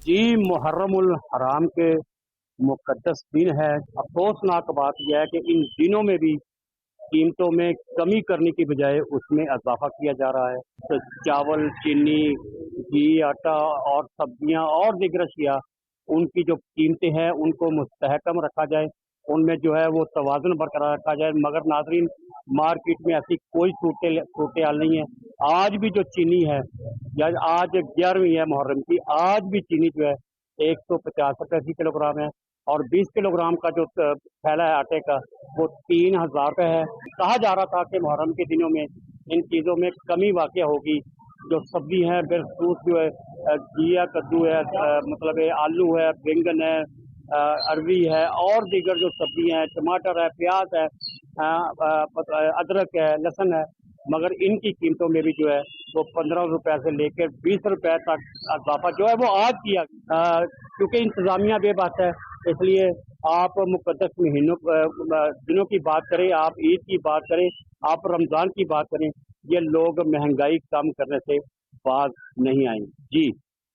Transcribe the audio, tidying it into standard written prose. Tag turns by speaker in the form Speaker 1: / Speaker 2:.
Speaker 1: जी, मुहर्रम उल हराम के मुक़द्दस दिन है। अफ़सोसनाक बात यह है कि इन दिनों में भी कीमतों में कमी करने की बजाय उसमें इज़ाफ़ा किया जा रहा है। तो चावल, चीनी, घी, आटा और सब्जियाँ और दीगर अशिया उनकी जो कीमतें हैं उनको मुस्तहकम रखा जाए, उनमें जो है वो तवाज़ुन बरकरार रखा जाए। मगर नाज़रीन, मार्केट में ऐसी कोई सूरत हाल नहीं है। आज भी जो चीनी है, या आज 11वीं है मुहर्रम की, आज भी चीनी जो है 150 रुपये फी किलोग्राम है, और 20 किलोग्राम का जो थैला है आटे का वो 3000 रुपये है। कहा जा रहा था कि मुहर्रम के दिनों में इन चीज़ों में कमी वाक़या होगी। जो सब्जी है बिलखसूस जो है घिया कद्दू है, मतलब आलू है, बैंगन है, अरवी है और दीगर जो सब्जी हैं, टमाटर है, प्याज है, अदरक है, लहसुन है। मगर इनकी कीमतों में भी जो है वो 15 रुपए से लेकर 20 रुपए तक इजाफा जो है वो आज किया। क्योंकि इंतजामिया बेबस है, इसलिए आप मुकद्दस महीनों दिनों की बात करें, आप ईद की बात करें, आप रमजान की बात करें, ये लोग महंगाई कम करने से बाज नहीं आएंगे। जी।